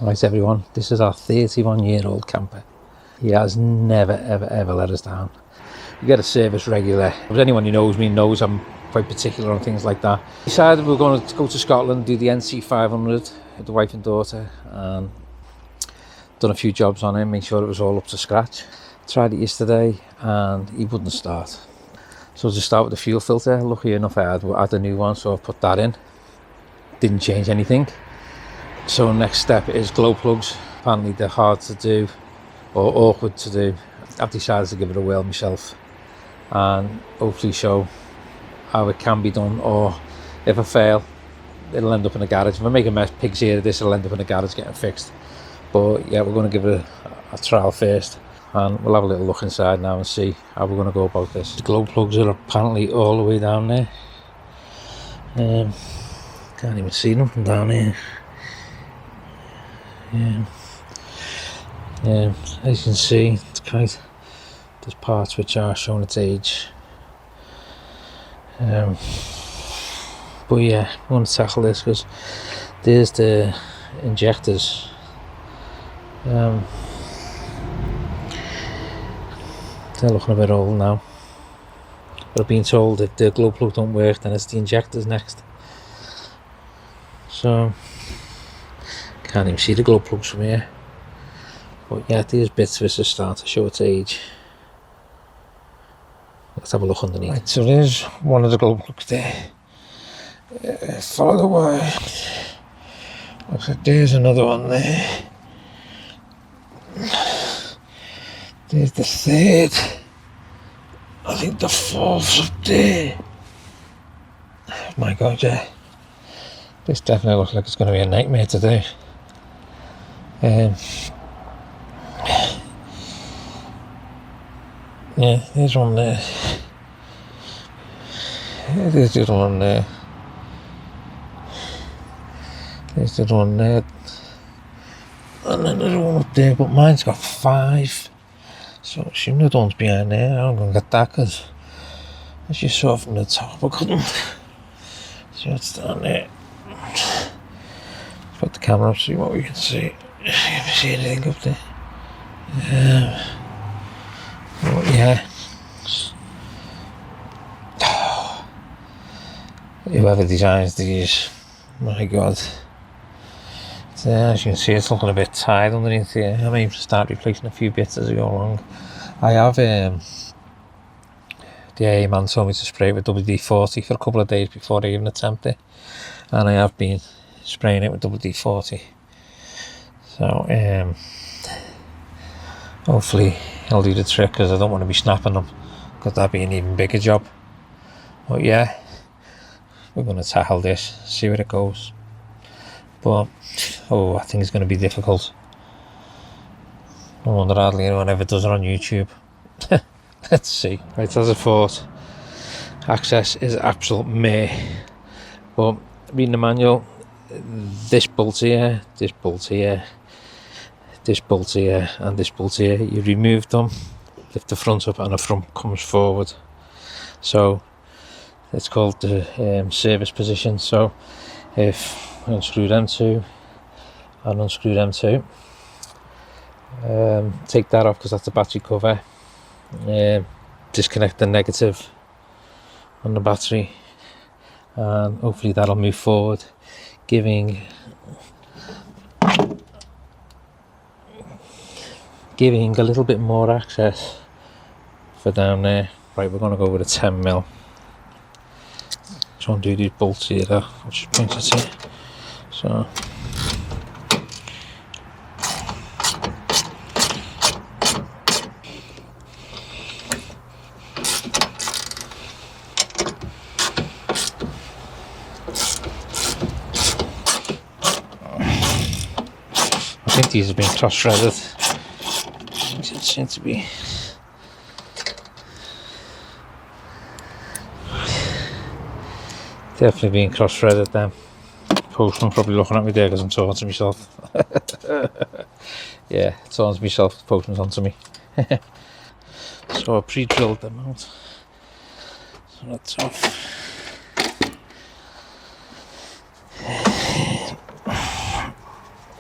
Right everyone, this is our 31-year-old camper. He has never ever let us down. We get a service regular. If anyone who knows me knows I'm quite particular on things like that. We decided we were going to go to Scotland, do the NC 500 with the wife and daughter, and done a few jobs on him, make sure it was all up to scratch. Tried it yesterday and he wouldn't start. So to start with the fuel filter, lucky enough I had a new one, so I put that in. Didn't change anything. So next step is glow plugs. Apparently they're hard to do or awkward to do. I've decided to give it a whirl myself and hopefully show how it can be done, or if I fail it'll end up in a garage. If I make a mess, pig's ear of this, it'll end up in a garage getting fixed. But yeah, we're going to give it a trial first and we'll have a little look inside now and see how we're going to go about this. The glow plugs are apparently all the way down there. Can't even see them from down here. Yeah, as you can see, it's quite, there's parts which are showing its age. But yeah, we want to tackle this because there's the injectors. They're looking a bit old now. But I've been told if the glow plug don't work, then it's the injectors next. So can't even see the glow plugs from here. But yeah, these bits of it are starting to show its age. Let's have a look underneath. Right, so there's one of the glow plugs there. Follow the wire. Looks like there's another one there. There's the third. I think the fourth's up there. Oh my god, yeah. This definitely looks like it's going to be a nightmare to do. Yeah, there's one there. Yeah, there's the other one there. There's the other one there. And another one up there, but mine's got 5. So I assume the one's behind there. I'm going to get that because as you saw from the top, I couldn't see what's down there. Put the camera up, see what we can see. Can we see anything up there? But yeah. Whoever designs these, my god. As you can see, it's looking a bit tired underneath here. I may start replacing a few bits as I go along. I have the AA man told me to spray it with WD-40 for a couple of days before I even attempt it, and I have been spraying it with WD-40. So hopefully I'll do the trick, because I don't want to be snapping them, because that'd be an even bigger job. But yeah, we're going to tackle this, see where it goes. But I think it's going to be difficult. I wonder hardly anyone ever does it on YouTube. Let's see. Right, as I thought, access is absolute meh. But reading the manual, this bolt here, this bolt here, this bolt here, and this bolt here, you remove them, lift the front up, and the front comes forward. So it's called the service position. So if I unscrew them two and unscrew them two, take that off because that's the battery cover, disconnect the negative on the battery, and hopefully that'll move forward, giving a little bit more access for down there. Right, we're going to go with a 10mm. Just want to do these bolts here though, I'll just point it here. So I think these have been cross-threaded. It seems to be. Definitely being cross-threaded then. Postman probably looking at me there because I'm talking to myself. Yeah, talking to myself, postman's onto me. So I pre-drilled them out. So that's off.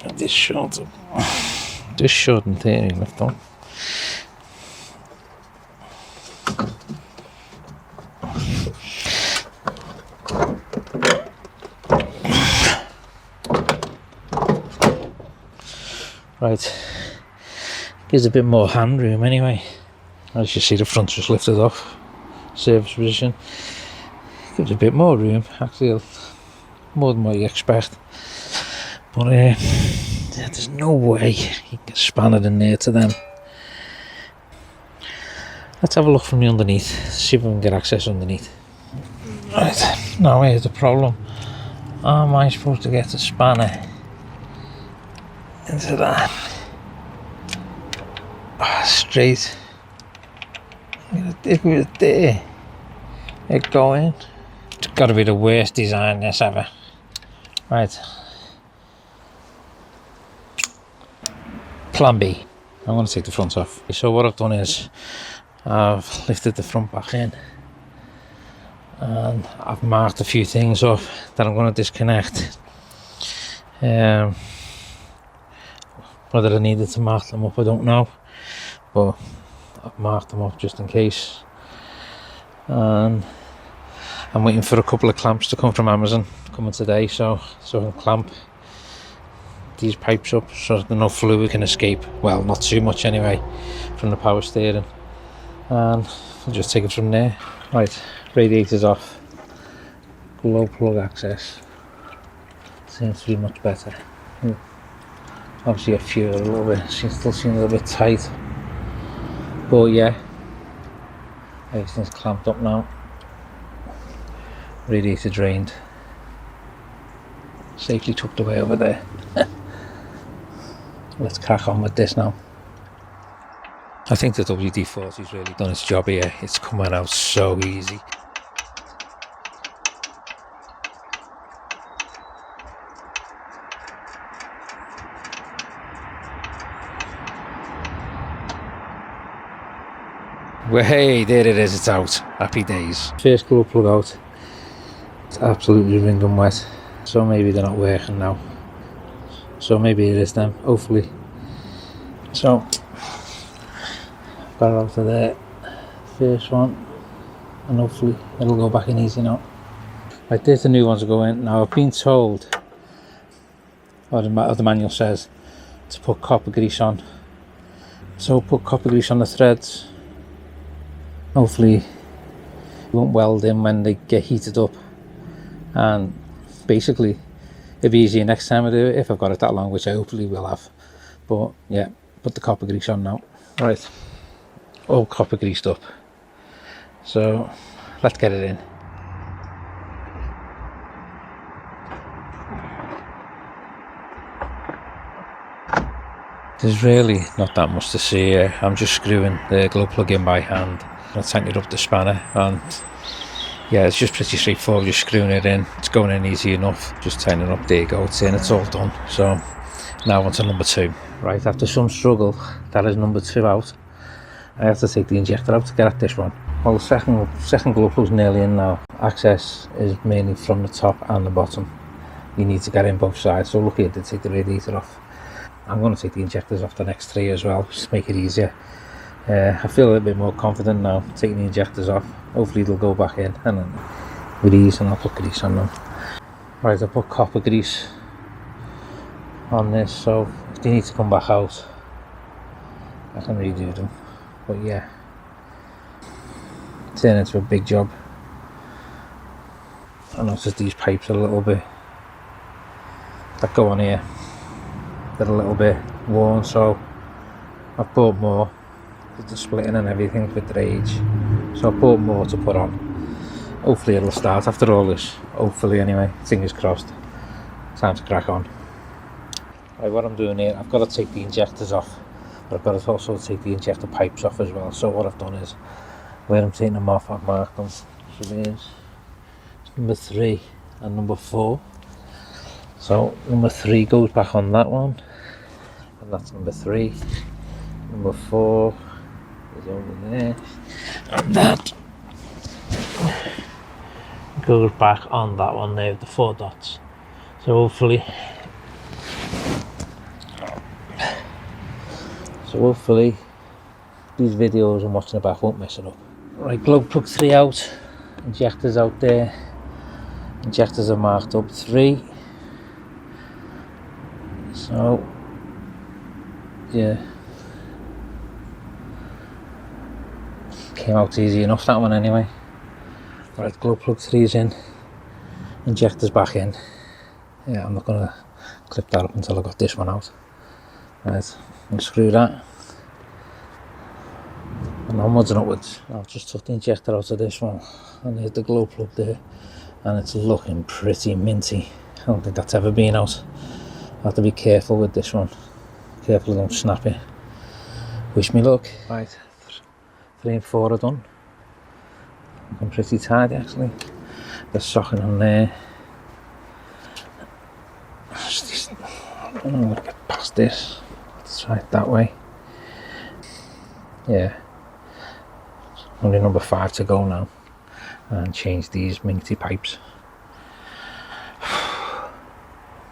And this should in theory lift up. Right, gives a bit more hand room anyway. As you see, the front's just lifted off, service position. Gives a bit more room, actually, more than what you expect. But there's no way you can get spanned in there to them. Let's have a look from the underneath, see if we can get access underneath. Right, now here's the problem. How am I supposed to get the spanner into that? Straight. If we were there, it going. It's got to be the worst design this ever. Right. Plan B. I'm going to take the front off. So what I've done is I've lifted the front back in and I've marked a few things up that I'm going to disconnect. Whether I needed to mark them up, I don't know, but I've marked them up just in case. And I'm waiting for a couple of clamps to come from Amazon, coming today, so I can clamp these pipes up so that no fluid can escape. Well, not too much anyway, from the power steering. And I'll just take it from there. Right, radiator's off. Glow plug access. Seems to be much better. Obviously a few a little bit, still seems a little bit tight. But yeah, everything's clamped up now. Radiator drained. Safely tucked away over there. Let's crack on with this now. I think the WD-40's really done its job here. It's coming out so easy. Well, hey, there it is, it's out. Happy days. First glow plug out. It's absolutely wringing wet. So maybe they're not working now. So maybe it is them, hopefully. So, got it out of there. First one. And hopefully it'll go back in easy now. Right, there's the new ones that go in. Now I've been told, or the manual says, to put copper grease on. So put copper grease on the threads. Hopefully it won't weld in when they get heated up. And basically it'll be easier next time I do it, if I've got it that long, which I hopefully will have. But yeah, put the copper grease on now. Right, all copper greased up. So let's get it in. There's really not that much to see here. I'm just screwing the glow plug in by hand. I'll tighten it up the spanner, and yeah, it's just pretty straightforward, just screwing it in. It's going in easy enough, just tightening up, there you go, it's in, it's all done. So now on to number 2. Right, after some struggle, that is number 2 out. I have to take the injector out to get at this one. Well, the second glow plug's nearly in now. Access is mainly from the top and the bottom. You need to get in both sides, so lucky I did take the radiator off. I'm going to take the injectors off the next 3 as well, just to make it easier. I feel a little bit more confident now taking the injectors off. Hopefully they'll go back in, and then with ease, and I'll put grease on them. Right, I put copper grease on this, so if they need to come back out, I can redo them. But yeah, turn into a big job. I noticed these pipes are a little bit that go on here. They're a little bit worn, so I've bought more. The splitting and everything with their age, so I bought more to put on. Hopefully it'll start after all this, hopefully anyway, fingers crossed. Time to crack on. Right, what I'm doing here, I've got to take the injectors off, but I've got to also take the injector pipes off as well. So what I've done is, where I'm taking them off, I've marked them. So there's number 3 and number 4. So number 3 goes back on that one, and that's number 3. Number 4 is over there, and that goes back on that one there with the 4 dots. So hopefully So hopefully these videos I'm watching back won't mess it up. Right, globe plug 3 out, injectors out there. Injectors are marked up 3. So yeah, came out easy enough, that one anyway. Right, globe plug 3 is in, injectors back in. Yeah, I'm not going to clip that up until I got this one out. Right, unscrew that. And onwards and upwards. I've just took the injector out of this one, and there's the glow plug there, and it's looking pretty minty. I don't think that's ever been out. I have to be careful with this one. Careful I don't snap it. Wish me luck. Right, 3 and 4 are done. Looking pretty tidy actually. The socket on there. I don't know, I'm going to get past this. Let's try it that way. Yeah. Only number 5 to go now. And change these minty pipes.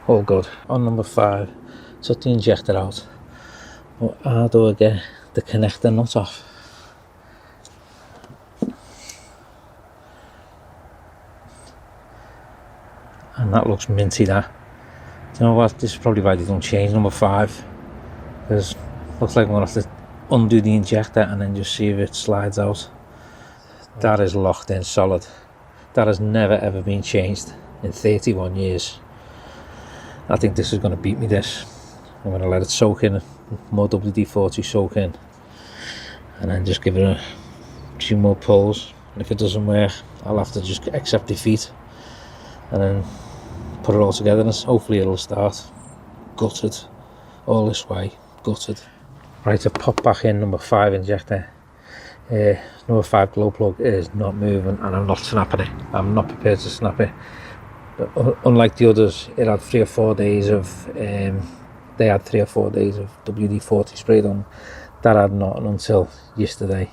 All good. On number 5, took the injector out. But how do I get the connector nut off? And that looks minty, that. Do you know what? This is probably why they don't change number 5. Because it looks like I'm going to have to undo the injector and then just see if it slides out. That is locked in solid. That has never ever been changed in 31 years. I think this is going to beat me, this. I'm going to let it soak in, more WD-40 soak in. And then just give it a few more pulls. And if it doesn't work, I'll have to just accept defeat. And then put it all together and hopefully it'll start. Gutted. All this way. Gutted. Right, to pop back in number 5 injector. Number 5 glow plug is not moving and I'm not snapping it. I'm not prepared to snap it. But unlike the others, it had 3 or 4 days of they had 3 or 4 days of WD-40 sprayed on. That had not until yesterday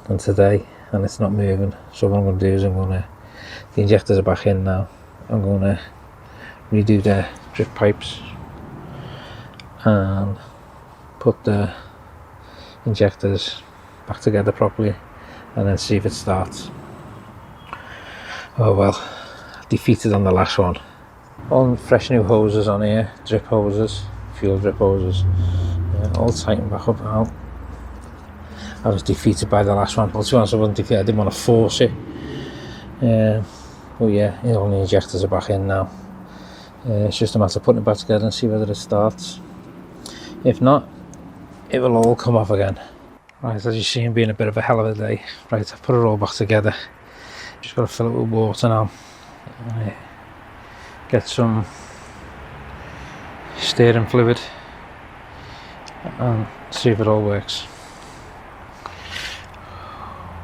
and today, and it's not moving. So what I'm going to do is the injectors are back in now. I'm going to redo the drip pipes and put the injectors back together properly and then see if it starts. Oh well, defeated on the last one. All fresh new hoses on here, drip hoses, fuel drip hoses, all tightened back up now. I was defeated by the last one. Well, to be honest, I wasn't defeated, I didn't want to force it. But yeah, all the injectors are back in now. It's just a matter of putting it back together and see whether it starts. If not, it will all come off again. Right, as you see, being a bit of a hell of a day. Right, I've put it all back together. Just got to fill it with water now. Right. Get some steering fluid and see if it all works.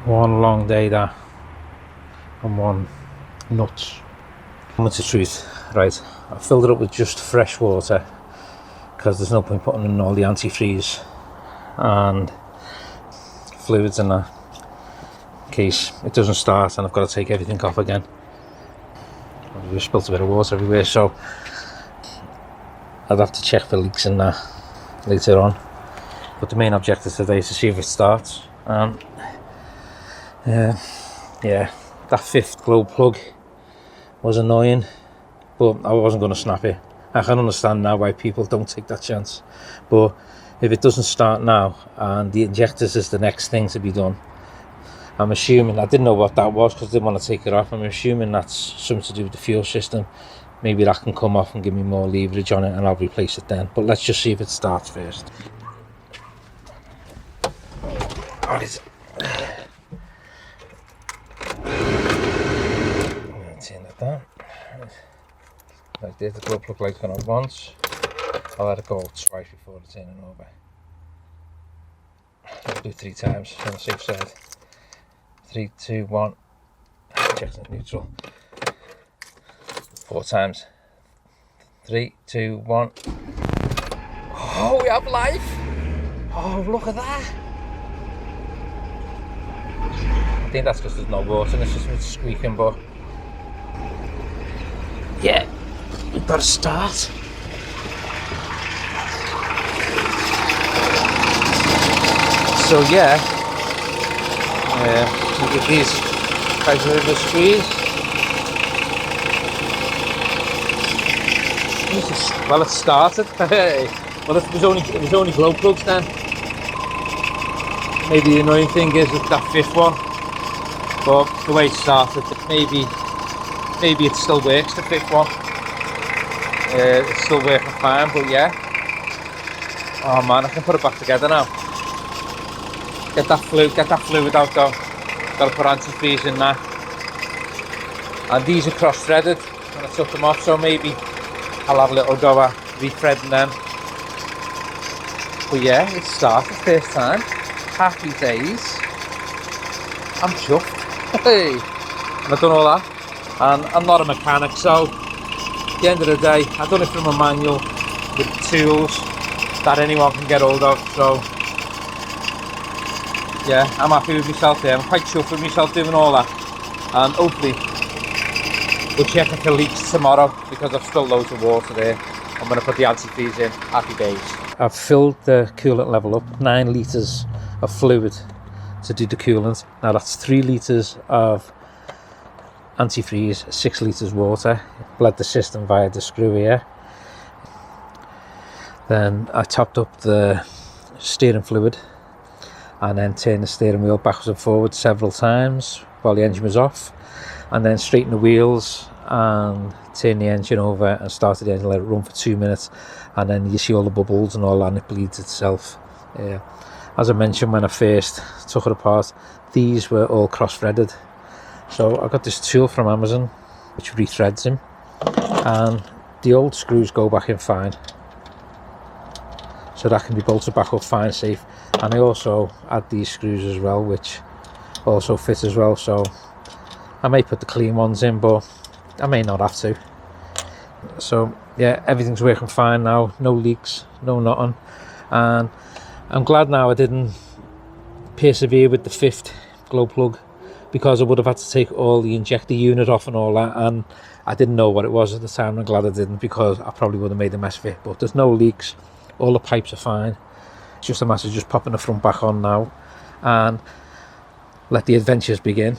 One long day that, and one nuts. That's the truth. Right, I filled it up with just fresh water because there's no point putting in all the antifreeze and fluids in that, in case it doesn't start and I've got to take everything off again. We've spilt a bit of water everywhere, so I'd have to check for leaks in that later on. But the main objective today is to see if it starts. And yeah, that 5th glow plug was annoying, but I wasn't going to snap it. I can understand now why people don't take that chance. But if it doesn't start now and the injectors is the next thing to be done, I'm assuming, I didn't know what that was because I didn't want to take it off. I'm assuming that's something to do with the fuel system. Maybe that can come off and give me more leverage on it and I'll replace it then. But let's just see if it starts first. Oh, it's... Turn it down. Like this, the glow plug light's gone on once. I'll let it go twice before it's turning over. I'll do 3 times on the safe side. 3, 2, 1. Injector neutral. 4 times. 3, 2, 1. Oh, we have life! Oh, look at that! I think that's because there's no water in the system, it's squeaking, but yeah, we've got to start. So yeah, look at these, try to give it a squeeze. Well, it started. Well, if it was only glow plugs then. Maybe the annoying thing is with that fifth one, but the way it started, maybe it still works, the fifth one. It's still working fine, but yeah. Oh man, I can put it back together now. Get that fluid out though. Gotta put antifreeze in there. And these are cross-threaded when I took them off, so maybe I'll have a little go at re-threading them. But yeah, it started first time. Happy days. I'm chuffed. Hey, and I've done all that. And I'm not a mechanic, so at the end of the day, I've done it from a manual with tools that anyone can get hold of. So yeah, I'm happy with myself there. I'm quite chuffed with myself doing all that. And hopefully we'll check if it leaks tomorrow, because I've still loads of water there. I'm going to put the antifreeze in. Happy days. I've filled the coolant level up, 9 litres of fluid to do the coolant. Now that's 3 litres of antifreeze, 6 litres water. Bled the system via the screw here. Then I topped up the steering fluid and then turned the steering wheel backwards and forwards several times while the engine was off, and then straightened the wheels and turned the engine over and started the engine, let it run for 2 minutes, and then you see all the bubbles and all that, and it bleeds itself. As I mentioned when I first took it apart, these were all cross-threaded. So I got this tool from Amazon which rethreads them, and the old screws go back in fine, so that can be bolted back up fine, safe. And I also add these screws as well, which also fit as well, so I may put the clean ones in, but I may not have to. So yeah, everything's working fine now, no leaks, no nothing. And I'm glad now I didn't persevere with the 5th glow plug, because I would have had to take all the injector unit off and all that, and I didn't know what it was at the time. I'm glad I didn't, because I probably would have made a mess of it. But there's no leaks, all the pipes are fine. It's just a matter of just popping the front back on now and let the adventures begin.